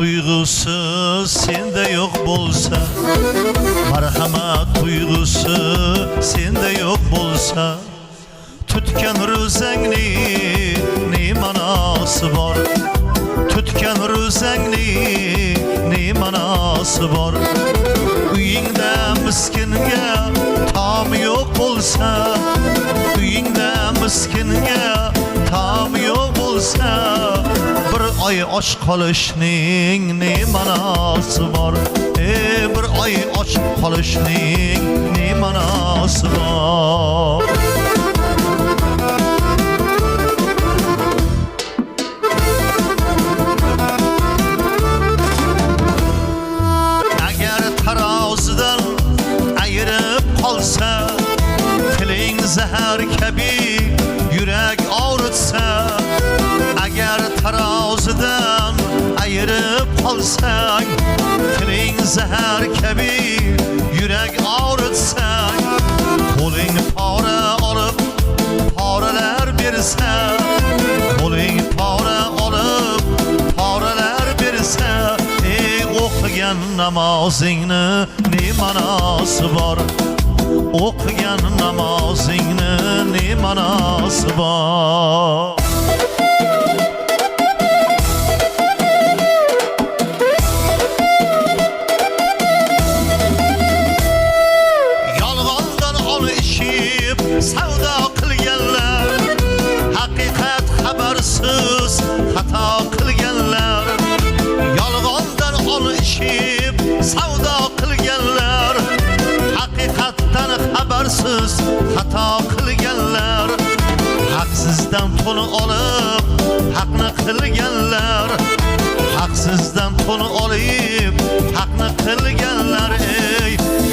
tuyg'usi senda yo'q bo'lsa, marhamat tuyg'usi senda yo'q bo'lsa, tutgan ro'zangni ne ma'nosi bor? Tutgan ro'zangni ne ma'nosi bor? Uyingda miskinga tom yo'q bo'lsa, uyingda miskinga tom yo'q bo'lsa, bir oy och qolishning ne ma'nosi bor? Bir oy och qolishning ne ma'nosi bor? Agar tarozidan ayirib qolsa, tiling zahar kabi yurak og'ritsa, agar tarozidan ayirib qolsang, tiling zahar kabi yurak og'ritsa, qo'ling pora olib poralar bersa, qo'ling pora olib poralar bersa, o'qigan namozingni ne ma'nosi bor? O'qigan namozingni ne ma'nosi bor? Yolg'ondan olishib savdo qilganlar, haqiqat xabarsiz xato qilganlar. Yolg'ondan olishib savdo qilganlar, haqiqatdan xabarsiz xato qilganlar. Haqsizdan pul olib haqni qilganlar, haqsizdan pul olib haqni qilganlar.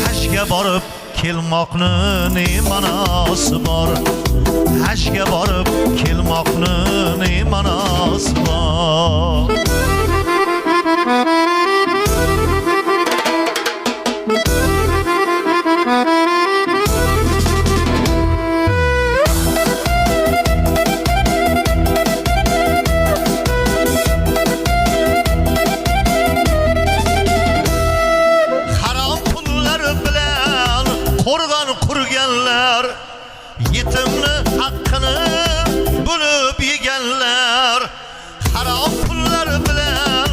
Hajga borib kelmoqni ne ma'nosi bor? Hajga borib kelmoqni ne ma'nosi bor? Qo'rg'on qurganlar, yetimni haqqini bo'lib yeganlar. Harom pullar bilan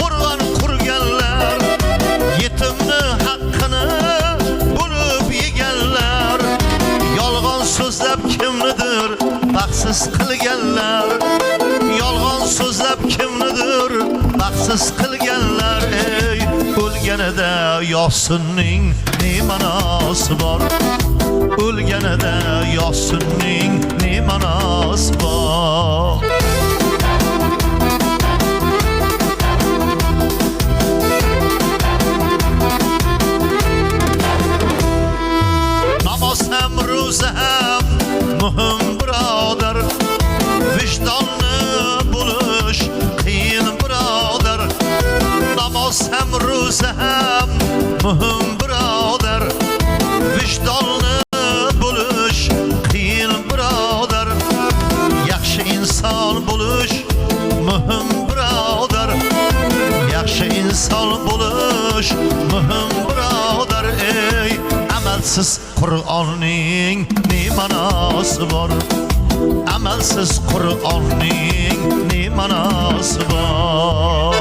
qo'rg'on qurganlar, yetimni haqqini bo'lib yeganlar. Yolg'on so'zlab kimnidir baxtsiz qilganlar, yolg'on so'zlab kimnidir baxtsiz qilganlar. O'lganida Yosinning ne ma'nosi bor? O'lganida Yosinning ne ma'nosi bor? Namoz ham ro'za ham muhim birodar, vijdonni bo'lish qiyin birodar. Namoz ham ro'za ham muhim birodar, vijdonni bo'lish qiyin birodar. Yaxshi inson bo'lish muhim birodar, yaxshi inson bo'lish muhim birodar. Amalsiz Qur'onning ne ma'nosi bor? Amalsiz Qur'onning ne ma'nosi bor?